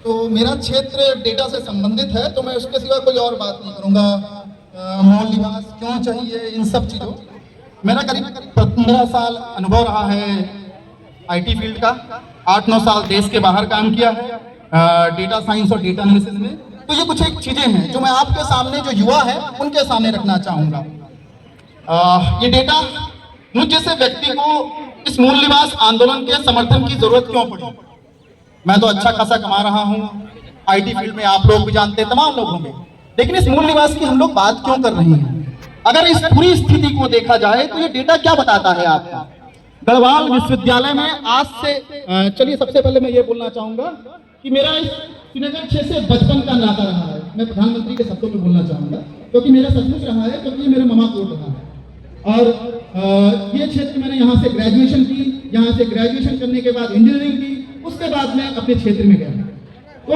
तो मेरा क्षेत्र डेटा से संबंधित है, तो मैं उसके सिवा कोई और बात नहीं करूँगा। मूल निवास क्यों चाहिए, इन सब चीज़ों। मेरा करीब 15 साल अनुभव रहा है आईटी फील्ड का, 8-9 साल देश के बाहर काम किया है डेटा साइंस और डेटा एनालिसिस में। तो ये कुछ एक चीज़ें हैं जो मैं आपके सामने, जो युवा है उनके सामने रखना चाहूँगा। ये डेटा मुझ जैसे व्यक्ति को इस मूल निवास आंदोलन के समर्थन की जरूरत क्यों पड़ी। मैं तो अच्छा खासा कमा रहा हूँ, आईटी फील्ड में आप लोग भी जानते हैं, तमाम लोग होंगे, लेकिन इस मूल निवास की हम लोग बात क्यों कर रहे हैं? अगर इस पूरी स्थिति को देखा जाए तो ये डेटा क्या बताता है आपको? गढ़वाल विश्वविद्यालय में आज से चलिए सबसे पहले मैं ये बोलना चाहूंगा कि मेरा इस श्रीनगर 6 से बचपन का नाता रहा है। मैं प्रधानमंत्री के शब्दों में बोलना चाहूंगा, क्योंकि मेरा सचमुच रहा है, क्योंकि ये मेरा मामा कोट रहा है। और ये क्षेत्र मैंने यहाँ से ग्रेजुएशन की, यहाँ से ग्रेजुएशन करने के बाद इंजीनियरिंग की, उसके बाद मैं अपने क्षेत्र में गया। तो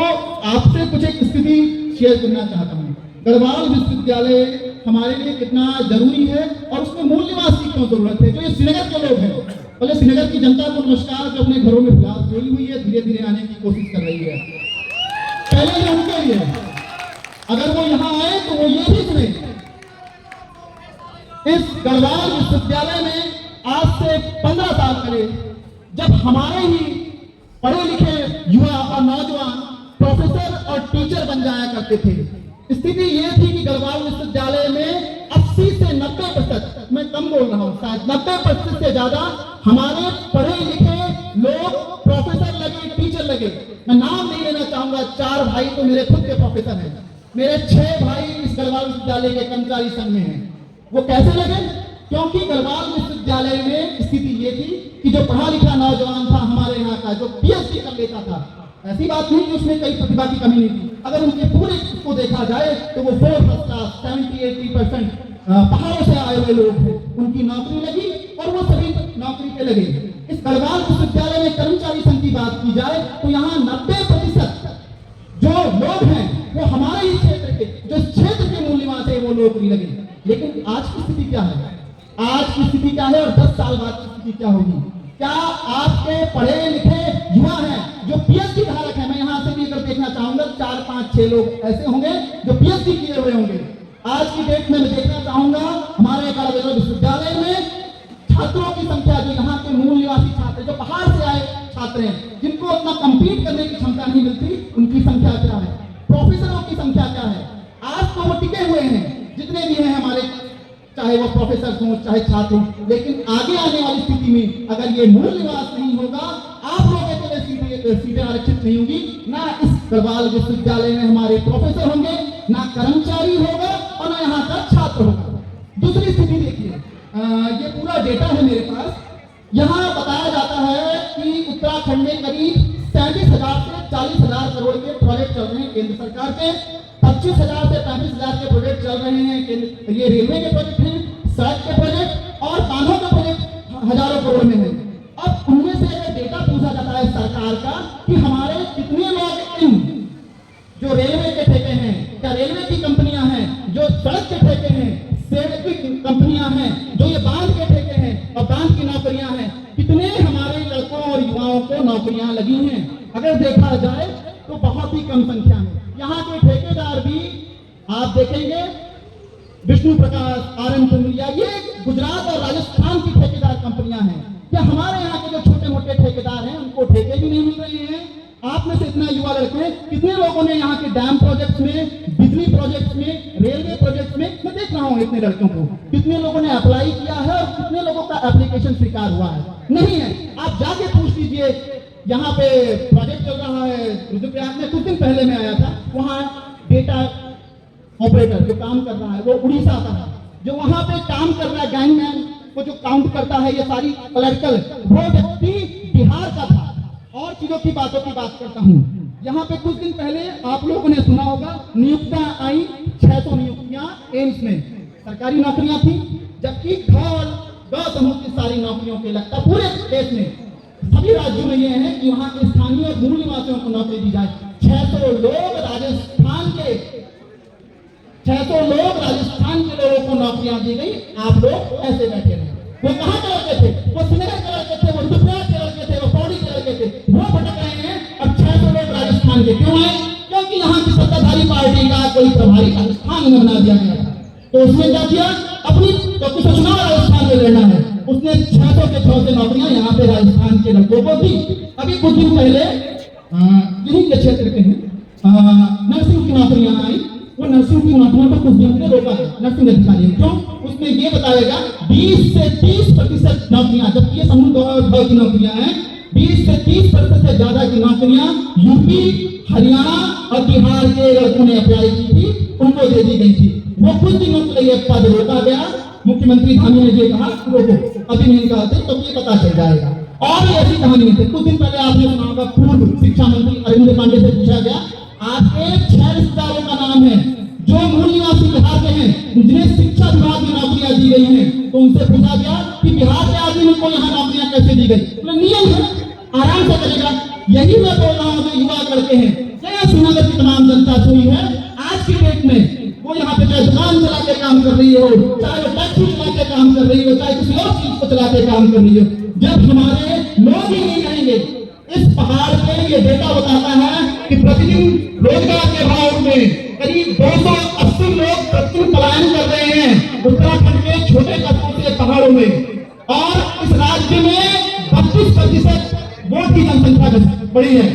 आपसे कुछ एक स्थिति शेयर करना चाहता हूँ। गढ़वाल विश्वविद्यालय हमारे लिए कितना जरूरी है और उसमें मूल निवास की क्यों जरूरत है। जो ये श्रीनगर के लोग हैं, पहले श्रीनगर की जनता को नमस्कार, जो अपने घरों में फिलहाल सोई हुई है, धीरे धीरे आने की कोशिश कर रही है। पहले ये उनके लिए, अगर वो यहाँ आए तो वो ये भी सुने, इस गढ़वाल विश्वविद्यालय में आज से 15 साल पहले जब हमारे ही पढ़े लिखे युवा और नौजवान प्रोफेसर और टीचर बन जाया करते थे, स्थिति ये थी कि गढ़वाल विश्वविद्यालय में 80 से 90%, मैं कम बोल रहा हूँ, शायद 90% से ज्यादा हमारे पढ़े लिखे लोग प्रोफेसर लगे, टीचर लगे। मैं नाम नहीं लेना चाहूंगा, 4 भाई तो मेरे खुद के प्रोफेसर हैं, मेरे 6 भाई इस गढ़वाल विश्वविद्यालय के कर्मचारी संघ में हैं। वो कैसे लगे? क्योंकि गढ़वाल विश्वविद्यालय में स्थिति ये थी कि जो पढ़ा लिखा नौजवान था हमारे यहाँ का, जो पीएचडी कर लेता था, ऐसी बात नहीं कि उसमें कई प्रतिभा की कमी नहीं थी, अगर उनके पूरे को देखा जाए तो वो 70-80% पहाड़ों से आए हुए लोग थे, उनकी नौकरी लगी और वो सभी नौकरी पे लगे। इस गढ़वाल विश्वविद्यालय में कर्मचारी संघ की बात की जाए तो यहाँ 90% जो लोग हैं वो हमारे ही क्षेत्र के, जो क्षेत्र के मूल निवासी है, वो नौकरी लगे। लेकिन आज की स्थिति क्या है? आज की स्थिति क्या है और 10 साल बाद की स्थिति क्या होगी? क्या आपके पढ़े लिखे युवा हैं जो पीएचडी धारक हैं? मैं यहाँ से भी अगर देखना चाहूंगा 4-5-6 लोग ऐसे होंगे जो पीएचडी किए हुए होंगे। आज की डेट में मैं देखना चाहूंगा हमारे गढ़वाल विश्वविद्यालय में छात्रों की संख्या, जो यहाँ के मूल निवासी छात्र, जो बाहर से आए छात्र हैं, जिनको उतना कम्पीट करने की क्षमता नहीं मिलती, उनकी संख्या क्या है? प्रोफेसरों की संख्या क्या है? आज तो वो टिके हुए हैं जितने भी हैं हमारे, चाहे वो प्रोफेसर हों चाहे छात्र हों, लेकिन आगे आने वाली स्थिति में अगर ये मूल निवास नहीं होगा, आप लोगों के लिए सीटें आरक्षित नहीं होगी, ना इस गढ़वाल विश्वविद्यालय में हमारे प्रोफेसर होंगे, ना कर्मचारी होगा और ना यहाँ का छात्र होगा। दूसरी स्थिति देखिए, ये पूरा डेटा है मेरे पास। यहाँ बताया जाता है कि उत्तराखंड में करीब 37,000 से 40,000 करोड़ के प्रोजेक्ट चल रहे हैं केंद्र सरकार के, 25,000 से 35,000 के प्रोजेक्ट चल रहे हैं, ये रेलवे के प्रोजेक्ट हैं, सड़क के प्रोजेक्ट और बांधों के प्रोजेक्ट हजारों करोड़ में है। अब उनमें से अगर डेटा पूछा जाता है सरकार का कि हमारे कितने लोग इन जो रेलवे के ठेके हैं, क्या रेलवे की कंपनियां हैं, जो सड़क के ठेके हैं, सेड की कंपनियां हैं, जो ये बांध के ठेके हैं और बांध की नौकरियां हैं, कितने हमारे लड़कों और युवाओं को नौकरियां लगी हैं? अगर देखा जाए तो बहुत ही कम संख्या में। यहाँ के ठेकेदार भी आप देखेंगे, विष्णु प्रकाश, आरएन चंद्रिया, ये गुजरात और राजस्थान की ठेकेदार कंपनियां हैं। क्या हमारे यहाँ के जो छोटे मोटे ठेकेदार हैं उनको ठेके भी नहीं मिल रहे हैं? आप में से इतना युवा लड़के, कितने लोगों ने यहाँ के डैम प्रोजेक्ट्स में, बिजली प्रोजेक्ट्स में, रेलवे प्रोजेक्ट्स में, मैं देख रहा हूँ इतने लड़कों को, कितने लोगों ने अप्लाई किया है और कितने लोगों का एप्लीकेशन स्वीकार हुआ है? नहीं है। आप जाके पूछ लीजिए, यहाँ पे प्रोजेक्ट चल रहा है रुद्रप्रयाग में, कुछ दिन पहले मैं आया था, वहाँ डेटा ऑपरेटर जो काम कर रहा है वो उड़ीसा का है, जो वहाँ पे काम कर रहा है गैंगमैन को जो काउंट करता है ये सारी क्लरिकल, वो व्यक्ति बिहार का था। और चीजों की बातों की बात करता हूँ, यहाँ पे कुछ दिन पहले आप लोगों ने सुना होगा नियुक्तियां आई, 600 नियुक्तियां एम्स में, सरकारी नौकरियां थी, जबकि ग समूह की सारी नौकरियों के लगता पूरे देश में सभी राज्यों में ये है कि वहां के स्थानीय और मूल निवासियों को नौकरी दी जाए। 600 लोग राजस्थान के लोगों को नौकरियां दी गई। आप लोग ऐसे बैठे रहे। वो कहाँ के लड़के थे? वो श्रीनगर के लड़के थे, वो रुद्रप्रयाग के लड़के थे, वो पौड़ी के लड़के थे, वो भटक रहे हैं। अब 600 लोग राजस्थान राजस्थान के। क्यों आए? क्योंकि यहाँ की सत्ताधारी पार्टी का कोई प्रभारी राजस्थान में बना दिया गया था। तो उसने क्या किया, अपनी तो कुछ चुनाव राजस्थान में लड़ना है, उसने 600 के 600 नौकरियां यहाँ पे राजस्थान के लड़कों को दी। अभी कुछ दिन पहले यही के क्षेत्र के नर्सिंग की नौकरियां आई, वो नर्सिंग की नौकरियों को कुछ दिन के लिए रोका है नर्सिंग अधिकारियों। क्यों? उसमें ये बताया गया 20 से 30% नौकरियां, जबकि ये समूह भाव की नौकरियां हैं, 20 से 30% से ज्यादा की नौकरियां यूपी, हरियाणा और बिहार के लड़कों ने अप्लाई की थी, उनको दे दी गई थी। वो कुछ दिनों के लिए पद रोका गया। मुख्यमंत्री धामी ने ये कहा रोको, अभी नहीं निकालते तो ये पता चल जाएगा। और ऐसी कहानी है। कुछ दिन पहले आपने सुना होगा, पूर्व शिक्षा मंत्री अरविंद पांडे से पूछा गया, आपके 6 रिश्तेदारों का नाम है जो मूल निवासी बिहार के हैं, जिन्हें शिक्षा विभाग में नौकरियां दी गई हैं, तो उनसे पूछा गया कि बिहार के आदमी को यहाँ नौकरियां कैसे दी गई? तो नियम है, आराम से करेगा। यही मैं बोल रहा हूँ, जो युवा लड़के हैं, चाहे श्रीनगर की तमाम जनता सोई है आज की डेट में, वो यहाँ पे चाहे दुकान चला के काम कर रही हो, चाहे वो टैक्सी चला के काम कर रही हो, चाहे किसी और चीज को चला के काम कर रही हो, जब हमारे लोग ही नहीं रहेंगे, इस पहाड़ पे ये डेटा बताता है कि प्रतिदिन रोजगार के अभाव में करीब 280 लोग प्रतिदिन पलायन कर रहे हैं उत्तराखंड के छोटे कस्बों से पहाड़ों में। और इस राज्य में 32% वोट की जनसंख्या बढ़ी है।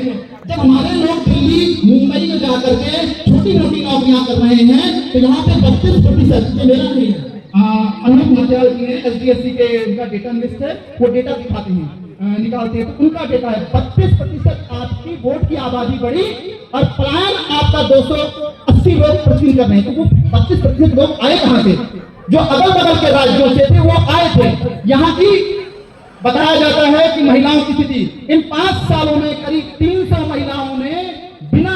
जब हमारे लोग दिल्ली, मुंबई में जाकर के छोटी मोटी नौकरियां कर रहे हैं, तो यहाँ पे 32% ये मेरा नहीं है, अनूप मटियाल जी ने एसडीएससी के उनका डेटा लिस्ट है, वो डेटा दिखाते हैं, निकालते हैं, तो उनका डेटा है 32% आपकी वोट की आबादी बढ़ी और पलायन आपका 280 लोग प्रतिदिन कर रहे हैं। तो वो 32% लोग आए कहां से? जो अगल बगल के राज्यों से थे वो आए थे। यहाँ की बताया जाता है कि महिलाओं की स्थिति, इन 5 सालों में करीब 300 महिलाओं ने बिना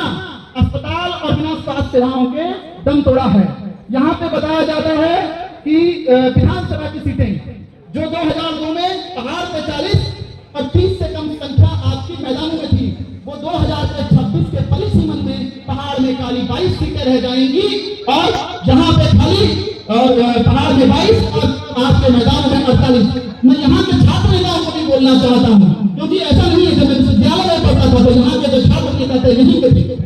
अस्पताल और बिना स्वास्थ्य सेवाओं के दम तोड़ा है। यहाँ पे बताया जाता है कि विधानसभा की सीटें जो 2002 में पहाड़ पे 40 और 30 से कम संख्या आपकी मैदानों में थी, वो 2026 के परिसीमन में पहाड़ में काली 22 सीटें रह जाएंगी और यहाँ पे खाली और पहाड़ में 22 और आपके मैदान में 48। मैं यहाँ के छात्र नेताओं को भी बोलना चाहता हूँ, क्योंकि ऐसा नहीं है जब मैं विश्वविद्यालय में पढ़ता था तो यहाँ के जो छात्र नेता थे यहीं के थे।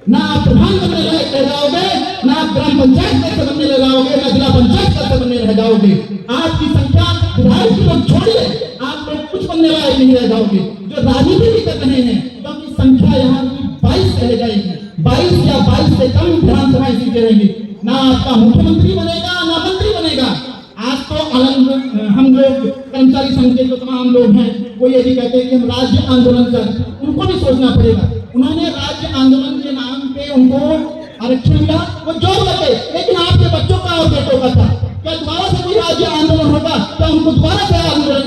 ना आप प्रधान बनने रह जाओगे, ना आप ग्राम पंचायत सदस्य बनने रह जाओगे, ना जिला पंचायत सदस्य बनने रह जाओगे। आपकी संख्या विधायक की लोग छोड़िए, आप लोग कुछ बनने वाले नहीं रह जाओगे। जो राजनीति भी कर रहे हैं, क्योंकि संख्या यहाँ की 22 रह जाएगी, 22 या 22 से कम विधानसभा सीटें रहेंगी। ना आपका मुख्यमंत्री बनेगा, ना मंत्री बनेगा। आज तो हम लोग कर्मचारी संघ के जो तमाम लोग हैं, वो ये भी कहते हैं कि हम राज्य आंदोलन कर, उनको भी सोचना पड़ेगा। उन्होंने राज्य आंदोलन के नाम पे उनको आरक्षण मिला, वो जो लगे, लेकिन आपके बच्चों का और बेटों का था। क्या दोबारा से कोई राज्य आंदोलन होगा तो हमको दोबारा से आंदोलन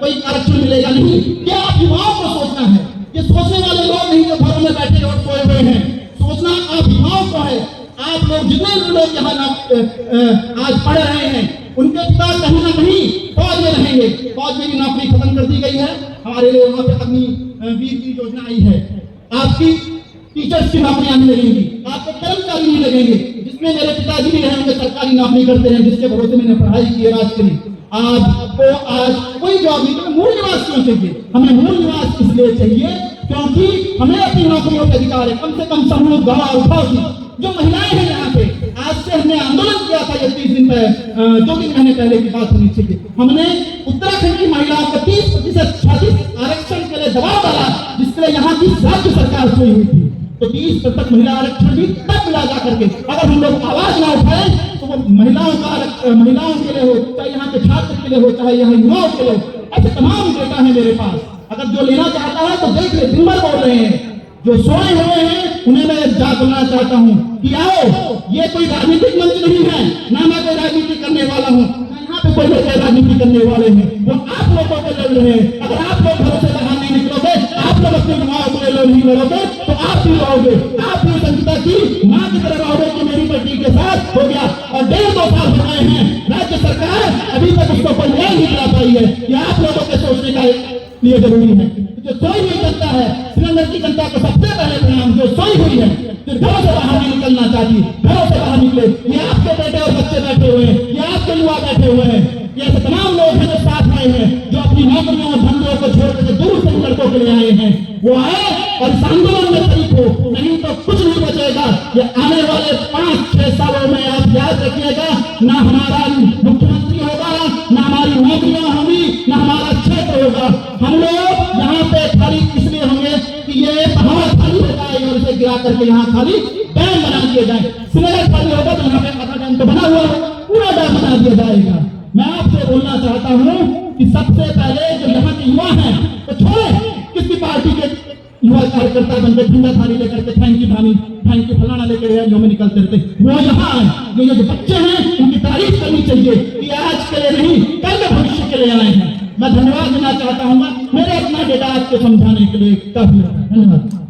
कोई आरक्षण मिलेगा? नहीं। क्या आप युवाओं को सोचना है? ये सोचने वाले लोग नहीं जो घरों में बैठे और सोए हुए हैं। सोचना आप युवाओं को है। आप लोग जितने भी लोग यहाँ आज पढ़ रहे हैं, उनके पिता कहीं ना कहीं फौज में रहेंगे। फौज में भी नौकरी खत्म कर दी गई है। हमारे लिए वहाँ पे अग्निवीर की योजना आई है। आपकी टीचर्स की नौकरियां नहीं लगेंगी, आपके कर्मचारी नहीं लगेंगे। जिसमें मेरे पिताजी भी हैं, उनके सरकारी नौकरी करते हैं, जिसके भरोसे मैंने पढ़ाई की है राज करी। आपको आज कोई जॉब नहीं, तो मूल निवास क्यों चाहिए? हमें मूल निवास इसलिए चाहिए क्योंकि हमें अपनी नौकरियों के अधिकार है। कम से कम समूह गवाह उठाओ की जो महिलाएं हैं यहाँ पे, आज से हमने आंदोलन किया था ये 30 दिन पहले, 2 दिन महीने पहले की बात होनी चाहिए। हमने उत्तराखंड की महिलाओं को 30% आरक्षण के लिए दबाव डाला, जिसके लिए यहाँ की राज्य सरकार सोई हुई थी। तो 30% महिला आरक्षण भी तब मिला जा करके, अगर हम लोग आवाज ना उठाए तो वो महिलाओं के लिए हो, चाहे यहाँ के छात्र के लिए हो, चाहे यहाँ युवाओं के लिए, ऐसे तमाम डेटा है मेरे पास। अगर जो लेना चाहता है तो देख ले, दिन भर बोल रहे हैं। जो सोए हुए हैं उन्हें मैं जागना चाहता हूँ कि आओ, ये कोई राजनीतिक मंच नहीं है, ना मैं कोई राजनीति करने वाला हूँ, यहाँ पे कोई लोग राजनीति करने वाले हैं, वो आप लोगों को लड़ रहे हैं। अगर आप लोग घरों से बाहर नहीं निकलोगे, आप लोग अपने युवाओं को नहीं लड़ोगे, तो आप भी रहोगे, आप भी संगीता की माँ की तरह रहोगे कि मेरी बेटी के साथ हो गया। और 1.5-2 साल हो गए हैं, राज्य सरकार अभी तक उसको कोई न्याय नहीं दिला पाई है। ये आप लोगों के सोचने का लिए जरूरी है। जो सोई हुई जनता है, श्रीनगर की जनता को सबसे पहले प्रणाम, जो सोई हुई है, जो घरों से बाहर नहीं निकलना चाहती, घरों से बाहर निकले। ये आपके बेटे और बच्चे बैठे हुए हैं, ये आपके युवा बैठे हुए हैं, ये ऐसे तमाम लोग हैं जो साथ आए हैं, जो अपनी नौकरियों और धंधों को छोड़ कर दूर से लड़कों के लिए आए हैं। वो आए और इस आंदोलन में रखो, नहीं तो कुछ नहीं बचेगा। ये आने वाले 5-6 सालों में आप याद रखिएगा, ना हमारा मुख्यमंत्री होगा, ना हमारी नौकरियां होंगी, ना हमारा क्षेत्र होगा। हम लोग यहाँ पे खाली इसलिए होंगे कि ये पहाड़ खाली हो जाए और इसे गिरा करके यहाँ खाली डैम बना दिया जाए। सिलेट खाली होगा तो यहाँ पे आधा डैम तो बना हुआ है, पूरा डैम बना दिया जाएगा। मैं आपसे बोलना चाहता हूँ कि सबसे पहले जो यहाँ के युवा हैं तो छोड़े किसी पार्टी के युवा कार्यकर्ता बनकर झंडाधारी लेकर के थैंक यू फलाना लेकर जो में निकलते रहते, वो यहाँ आए। ये जो बच्चे हैं उनकी तारीफ करनी चाहिए कि आज के लिए नहीं, कल के भविष्य के लिए आए हैं। मैं धन्यवाद देना चाहता हूँ। मेरे अपना डेटा आपको समझाने के लिए काफी धन्यवाद।